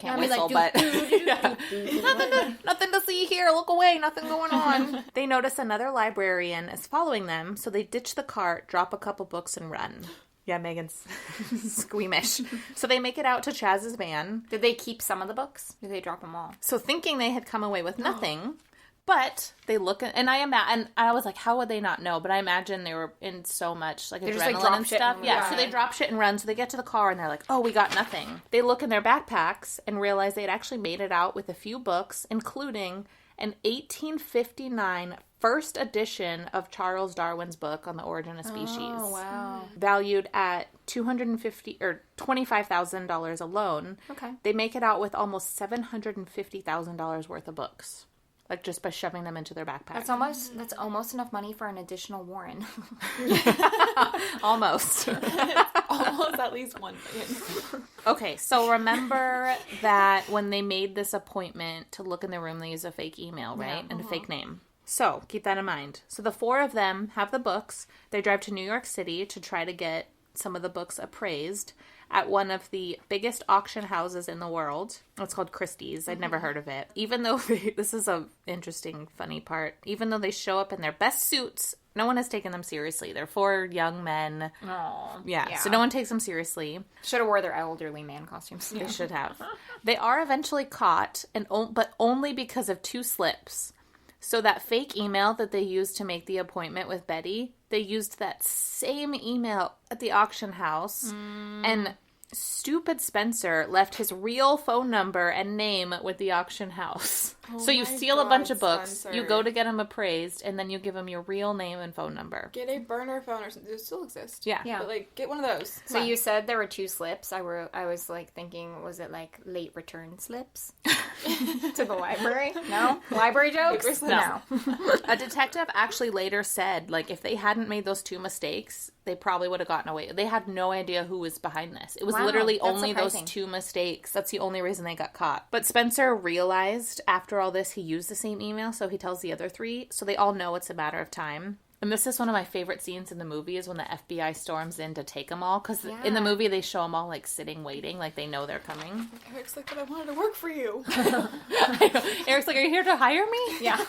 Can't whistle, but nothing to see here. Look away. Nothing going on. They notice another librarian is following them, so they ditch the cart, drop a couple books, and run. Yeah, Megan's squeamish. So they make it out to Chaz's van. Did they keep some of the books? Did they drop them all? So thinking they had come away with nothing, but they look at, and I was like, how would they not know? But I imagine they were in so much like adrenaline and stuff. Yeah, so they drop shit and run. So they get to the car and they're like, oh, we got nothing. They look in their backpacks and realize they had actually made it out with a few books, including an 1859 first edition of Charles Darwin's book on the origin of species. Oh, wow. Valued at $25,000 alone. Okay. They make it out with almost $750,000 worth of books. Like, just by shoving them into their backpack. That's almost enough money for an additional Warren. Almost. Almost at least $1 million. Okay, so remember that when they made this appointment to look in the room, they used a fake email, right? And a fake name. So, keep that in mind. So, the four of them have the books. They drive to New York City to try to get some of the books appraised at one of the biggest auction houses in the world. It's called Christie's. I'd never heard of it. Even though, this is a interesting, funny part, even though they show up in their best suits, no one has taken them seriously. They're four young men. Oh, yeah, so no one takes them seriously. Should have wore their elderly man costumes. They should have. They are eventually caught, but only because of two slips. So that fake email that they used to make the appointment with Betty, they used that same email at the auction house. And stupid Spencer left his real phone number and name with the auction house. So you steal a bunch of books, Spencer. you go to get them appraised, and then you give them your real name and phone number. Get a burner phone or something. They still exist. Yeah. But, like, get one of those. So you said there were two slips. I was, like, thinking, was it, like, late return slips? To the library? No? Library jokes? No. A detective actually later said, like, if they hadn't made those two mistakes, they probably would have gotten away. They had no idea who was behind this. It was literally only those two mistakes. That's the only reason they got caught. But Spencer realized after all this, he used the same email, so he tells the other three. So they all know it's a matter of time. And this is one of my favorite scenes in the movie is when the FBI storms in to take them all. Because in the movie, they show them all, like, sitting, waiting. Like, they know they're coming. Eric's like, but I wanted to work for you. Eric's like, are you here to hire me? Yeah.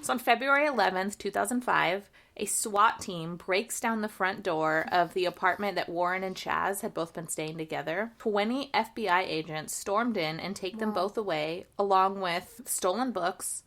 So on February 11th, 2005, a SWAT team breaks down the front door of the apartment that Warren and Chaz had both been staying together. 20 FBI agents stormed in and take them both away, along with stolen books,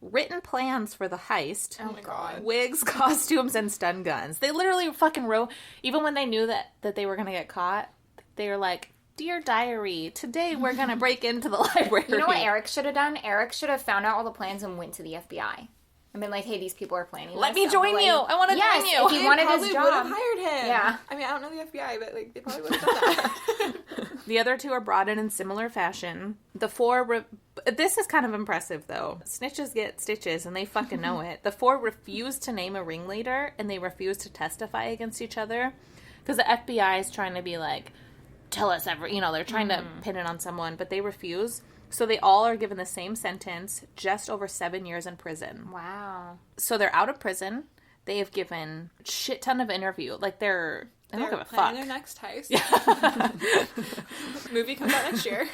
written plans for the heist, Oh my god. wigs, costumes, and stun guns. They literally fucking wrote, even when they knew that they were going to get caught, they were like, Dear Diary, today we're going to break into the library. You know what Eric should have done? Eric should have found out all the plans and went to the FBI. And been like, hey, these people are planning Let this. me join you. I want to join you. If he wanted his They job. would have hired him. Yeah. I mean, I don't know the FBI, but, like, they probably would have done that. The other two are brought in similar fashion. The four... This is kind of impressive, though. Snitches get stitches, and they fucking know it. The four refuse to name a ringleader, and they refuse to testify against each other. Because the FBI is trying to be like, tell us every... You know, they're trying to pin it on someone, but they refuse. So they all are given the same sentence, just over 7 years in prison. Wow. So they're out of prison. They have given a shit ton of interview. Like, they don't give a fuck. Their next heist. Movie comes out next year.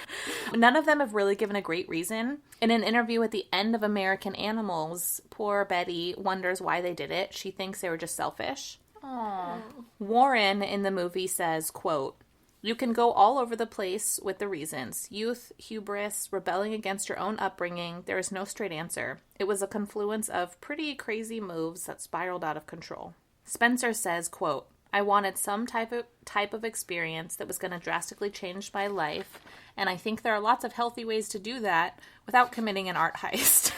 None of them have really given a great reason. In an interview at the end of American Animals, poor Betty wonders why they did it. She thinks they were just selfish. Aww. Warren in the movie says, quote, you can go all over the place with the reasons. Youth, hubris, rebelling against your own upbringing. There is no straight answer. It was a confluence of pretty crazy moves that spiraled out of control. Spencer says, quote, I wanted some type of experience that was going to drastically change my life, and I think there are lots of healthy ways to do that without committing an art heist.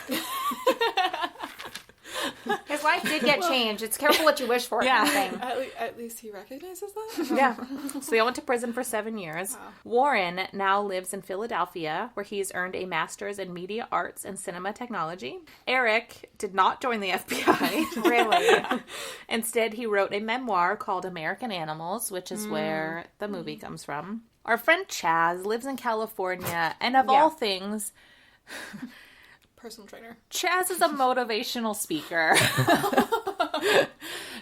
His life did get changed. It's careful what you wish for. Yeah. Kind of thing. At least he recognizes that? Yeah. So they went to prison for 7 years. Wow. Warren now lives in Philadelphia, where he's earned a master's in media arts and cinema technology. Eric did not join the FBI. Really? Instead, he wrote a memoir called American Animals, which is where the movie comes from. Our friend Chaz lives in California, and of all things... Personal trainer. Chaz is a motivational speaker.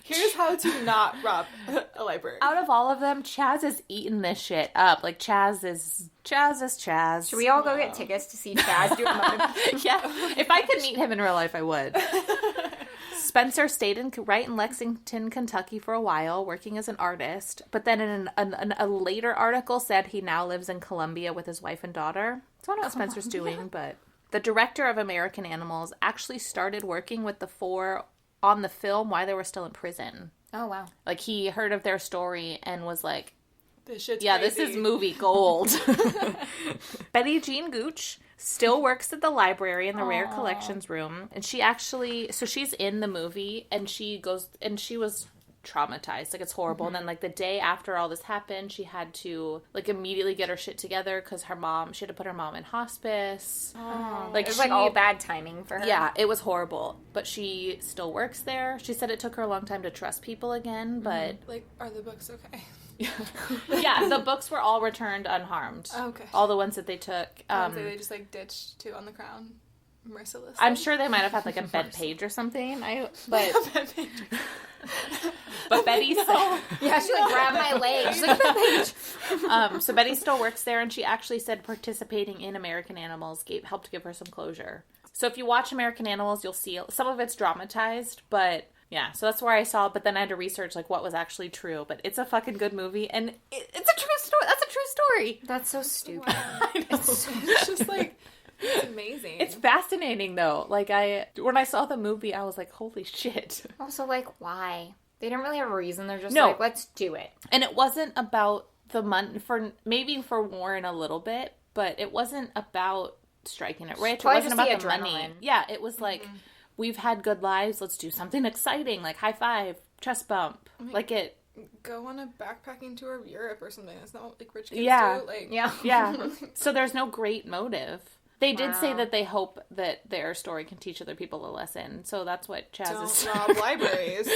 Here's how to not rob a library. Out of all of them, Chaz is eating this shit up. Like, Chaz is Chaz. Should we all go get tickets to see Chaz do a motive? Yeah. If I could meet him in real life, I would. Spencer stayed in Lexington, Kentucky for a while, working as an artist. But then in a later article said he now lives in Colombia with his wife and daughter. So I don't know what Spencer's doing, but... The director of American Animals actually started working with the four on the film while they were still in prison. Oh, wow. Like, he heard of their story and was like, This shit's yeah, crazy. this is movie gold. Betty Jean Gooch still works at the library in the rare collections room. And she actually, so she's in the movie and she was traumatized. Like, it's horrible. And then, like, the day after all this happened, she had to, like, immediately get her shit together because she had to put her mom in hospice. Like, it was, like, all bad timing for her. Yeah, it was horrible. But she still works there. She said it took her a long time to trust people again, but... Like, are the books okay? Yeah, the books were all returned unharmed. Okay. All the ones that they took. They just, like, ditched two on the crown. Mercilessly. I'm sure they might have had, like, a bent page or something. But Betty said... Yeah, she, like, grabbed my leg. She's like, the page. So Betty still works there, and she actually said participating in American Animals helped give her some closure. So if you watch American Animals, you'll see some of it's dramatized, but... Yeah, so that's where I saw it, but then I had to research, like, what was actually true. But it's a fucking good movie, and it's a true story. That's a true story. That's so stupid. Wow. I know. It's just, like, it's amazing. It's fascinating, though. Like, when I saw the movie, I was like, holy shit. Also, like, why? They didn't really have a reason. They're just No. like, let's do it. And it wasn't about the money, maybe for Warren a little bit, but it wasn't about striking it rich. It Probably wasn't just about the the money. adrenaline. Yeah, it was like, we've had good lives, let's do something exciting, like high five, chest bump. Like it... Go on a backpacking tour of Europe or something. That's not what, like, rich kids Yeah. do. Like, Yeah. Yeah. So there's no great motive. They did say Wow. that they hope that their story can teach other people a lesson. So that's what Chaz is... Don't rob libraries.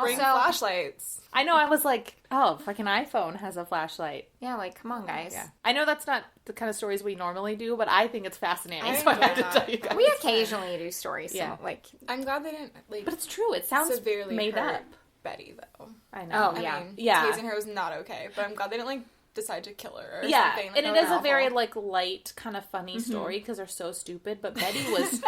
Bring Also, flashlights. I know, I was like, oh, fucking iPhone has a flashlight. yeah, like, come on, guys. Yeah. I know that's not the kind of stories we normally do, but I think it's fascinating, I so I have to enjoy tell that. you guys. We occasionally do stories, so, Yeah. like... I'm glad they didn't, like, But it's true. It sounds severely made hurt up. Betty, though. I know. Oh, yeah. I mean, Yeah. tasing her was not okay, but I'm glad they didn't, like, decide to kill her or Yeah, something. and Like, it is a awful. very, like, light, kind of funny story because they're so stupid, but Betty was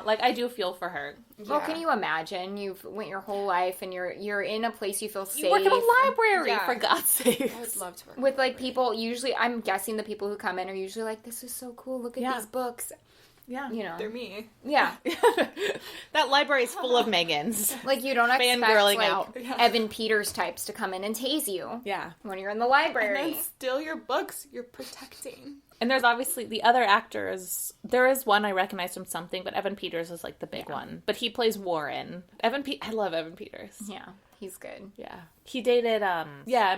like, I do feel for her. Well, Yeah. can you imagine? You've went your whole life and you're in a place you feel safe. You work at a library, Yeah. for God's sake. I would love to work With, like, people, usually, I'm guessing the people who come in are usually like, this is so cool, look at Yeah. these books. Yeah. You know. They're me. Yeah. That library is full of Megans. Like, you don't expect, Fangirling like, out. Yeah. Evan Peters types to come in and tase you Yeah. when you're in the And library. then steal your books. You're protecting. And there's obviously the other actors. There is one I recognize from something, but Evan Peters is, like, the big one. But he plays Warren. I love Evan Peters. Yeah, he's good. Yeah. He dated, Emma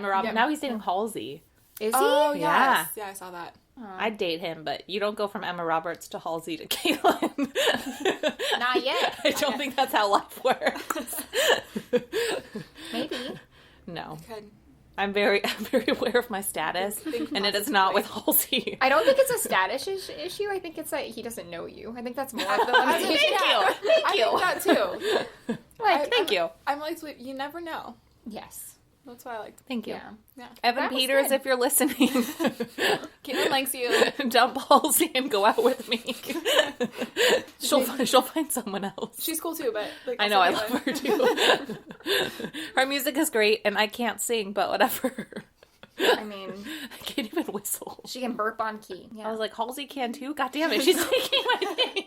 Robin. Yeah. Now he's dating Halsey. Is he? Oh, Yeah. yes. Yeah, I saw that. I'd date him, but you don't go from Emma Roberts to Halsey to Caitlin. Not yet. I don't think that's how life works. Maybe. No. Good. I'm very aware of my status, Think and it is not with Halsey. I don't think it's a status issue. I think it's that he doesn't know you. I think that's more of the limitation. Thank you. Thank I you. think that too. Like, Thank you. I'm like, you never know. yes. That's why I like. Thank you. Yeah. Yeah. Evan That was Peters, good. if you're listening, Caitlin likes you. dump Halsey and go out with me. She'll find someone else. She's cool too, but like I know, I also love her too. Her music is great, and I can't sing, but whatever. I mean, I can't even whistle. she can burp on key. Yeah. I was like, Halsey can too? God damn it, she's taking my thing.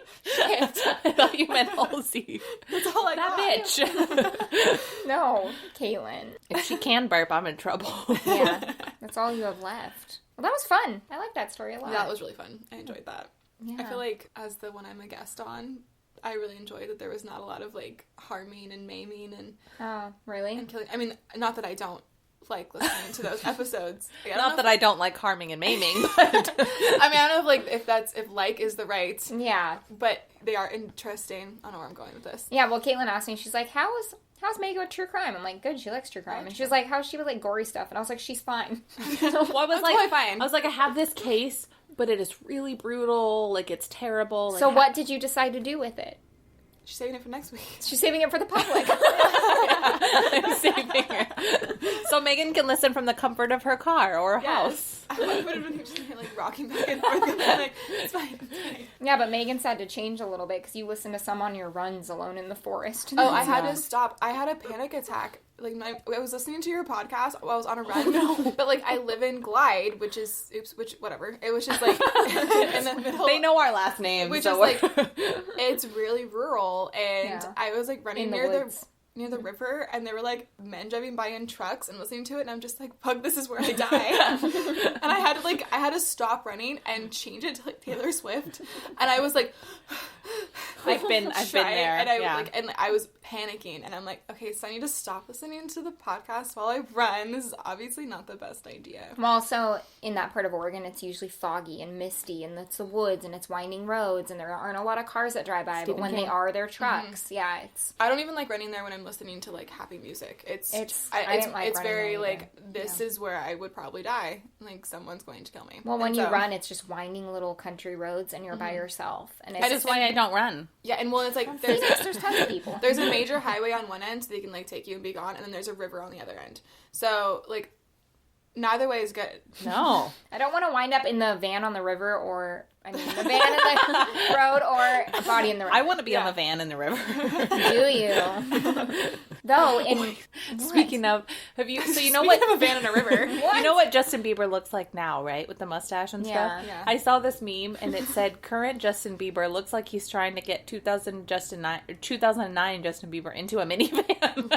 I thought you meant Halsey. That's all I got. That bitch. no, Caitlin. If she can burp, I'm in trouble. Yeah, that's all you have left. Well, that was fun. I like that story a lot. That was really fun. I enjoyed that. Yeah. I feel like as the one I'm a guest on, I really enjoyed that there was not a lot of like harming and maiming and Oh, really? killing. I mean, not that I don't like listening to those episodes. Like, Not that I don't like harming and maiming, but I mean, I don't know if like is the right, Yeah. but they are interesting. I don't know where I'm going with this. Yeah, well, Caitlin asked me, she's like, how's Megan with true crime? I'm like, good, she likes true crime. And she was like, how's she with, like, gory stuff? And I was like, she's fine. well, I was like, totally fine. I was like, I have this case, but it is really brutal. Like, it's terrible. Like, So what did you decide to do with it? She's saving it for next week. She's saving it for the public. I'm saving her. So Megan can listen from the comfort of her car or house. I would have been just like rocking back and forth. Like, it's fine. Yeah, but Megan's had to change a little bit because you listen to some on your runs alone in the forest. Oh, I had to stop. I had a panic attack. Like, I was listening to your podcast while I was on a run. Oh, no. But, like, I live in Glide, which is, whatever. It was just, like, in the middle. They know our last name. Which so is, like, it's really rural. And I was, like, running near the river, and there were, like, men driving by in trucks and listening to it, and I'm just like, fuck, this is where I die. And I had to stop running and change it to, like, Taylor Swift. And I was like, I've been there. And I was panicking, and I'm like, okay, so I need to stop listening to the podcast while I run. This is obviously not the best idea. Well, also, in that part of Oregon, it's usually foggy and misty, and it's the woods, and it's winding roads, and there aren't a lot of cars that drive by, but when they are, they're trucks. Mm-hmm. Yeah, it's... I don't even like running there when I'm listening to, like, happy music. It's very, like, this is where I would probably die. Like, someone's going to kill me. Well, when you run, it's just winding little country roads, and you're by yourself. And it's just why I don't run. Yeah, and well, it's like, there's tons of people. There's a major highway on one end, so they can, like, take you and be gone, and then there's a river on the other end. So, like, neither way is good. No. I don't want to wind up in the van on the river the van in the road or a body in the river. I want to be on the van in the river. Do you? Though, speaking of, you know what? Of a van in a river. You know what Justin Bieber looks like now, right? With the mustache and stuff? Yeah. I saw this meme, and it said, current Justin Bieber looks like he's trying to get 2009 Justin Bieber into a minivan.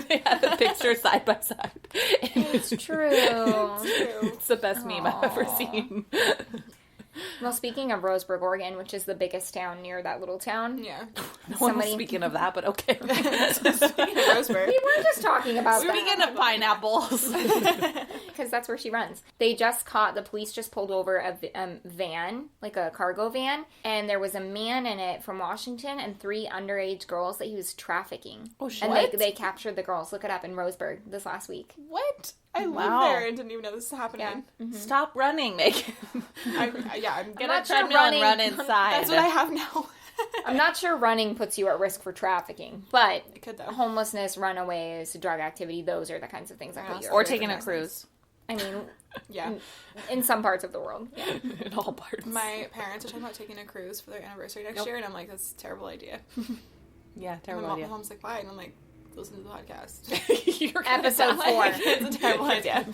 They had the picture side by side. It's true. It's the best meme I've ever seen. Well, speaking of Roseburg, Oregon, which is the biggest town near that little town. Yeah. No one was speaking of that, but okay. Speaking of Roseburg. We were just talking about that. Speaking of pineapples. Because that's where she runs. The police just pulled over a van, like a cargo van, and there was a man in it from Washington and 3 underage girls that he was trafficking. Oh, shit. And they captured the girls. Look it up in Roseburg this last week. What? I live there and didn't even know this was happening. Yeah. Mm-hmm. Stop running, Megan. I'm get a treadmill and run inside. That's what I have now. I'm not sure running puts you at risk for trafficking, but it could, though. Homelessness, runaways, drug activity, those are the kinds of things that put you at risk. Or taking a cruise. I mean, yeah. In some parts of the world. Yeah. In all parts. My parents are talking about taking a cruise for their anniversary next year, and I'm like, that's a terrible idea. Yeah, terrible idea. My mom's like, why? And I'm like, listen to the podcast. Episode 4. It's a terrible idea.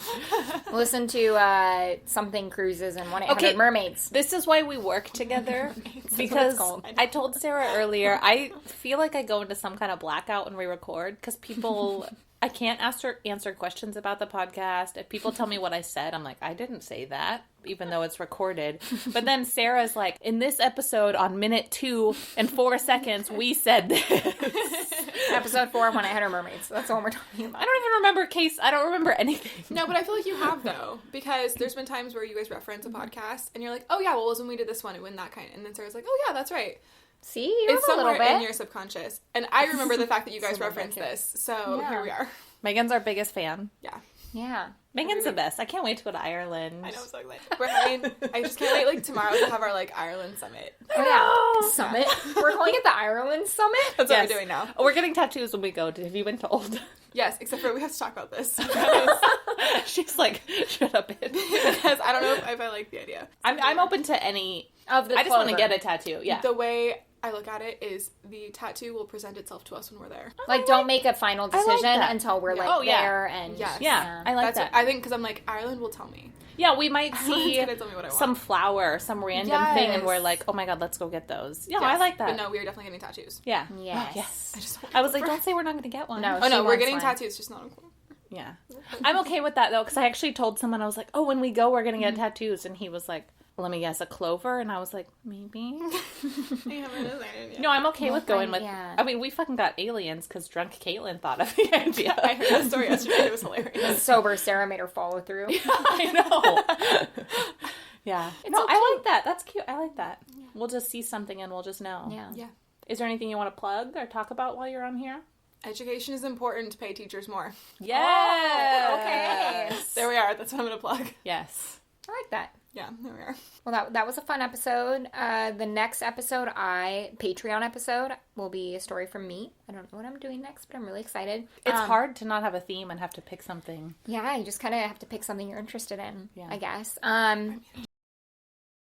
Listen to something cruises and 1-800 mermaids. This is why we work together. Because I told Sarah earlier, I feel like I go into some kind of blackout when we record because people... I can't answer questions about the podcast. If people tell me what I said, I'm like, I didn't say that, even though it's recorded. But then Sarah's like, in this episode on minute 2 and 4 seconds, we said this. Episode 4, 1-800 mermaids. That's what we're talking about. I don't even remember I don't remember anything. No, but I feel like you have, though. Because there's been times where you guys reference a podcast, and you're like, oh, yeah, well, it was when we did this one, and when that kind. And then Sarah's like, oh, yeah, that's right. See, you it's have a little somewhere bit in your subconscious, and I remember the fact that you guys referenced this. So here we are. Megan's our biggest fan. Yeah. Megan's the best. I can't wait to go to Ireland. I know, I'm so excited. I just can't wait, like, tomorrow to have our, like, Ireland summit. Oh, yeah. Summit? We're calling it the Ireland Summit? That's what we're doing now. Oh, we're getting tattoos when we go. Have you been told? Yes, except for we have to talk about this. She's like, shut up, bitch. Because I don't know if I like the idea. I'm open to any... of the I just want to get a tattoo, yeah. The way I look at it is the tattoo will present itself to us when we're there. Like, don't make a final decision until we're, there. And yeah, I like that. I think, because I'm like, Ireland will tell me. Yeah, we might see gonna tell me what I want. some flower, some random thing, and we're like, oh my god, let's go get those. Yeah, I like that. But no, we are definitely getting tattoos. Yeah. Yes. Oh, yes. I was like, don't say we're not going to get one. No, oh no, we're getting tattoos, just not on cool. Yeah. I'm okay with that, though, because I actually told someone, I was like, oh, when we go, we're going to get tattoos. And he was like, well, let me guess, a clover? And I was like, maybe. No, I'm okay with going with... I mean, we fucking got aliens because drunk Caitlin thought of the idea. I heard that story yesterday. It was hilarious. Sober Sarah made her follow through. I know. Yeah. I like that. That's cute. I like that. Yeah. We'll just see something and we'll just know. Yeah. Is there anything you want to plug or talk about while you're on here? Education is important. To pay teachers more. Yes. Oh, okay. There we are. That's what I'm going to plug. Yes. I like that. Yeah, there we are. Well, that was a fun episode. The next episode, Patreon episode, will be a story from me. I don't know what I'm doing next, but I'm really excited. It's hard to not have a theme and have to pick something. Yeah, you just kind of have to pick something you're interested in, I guess.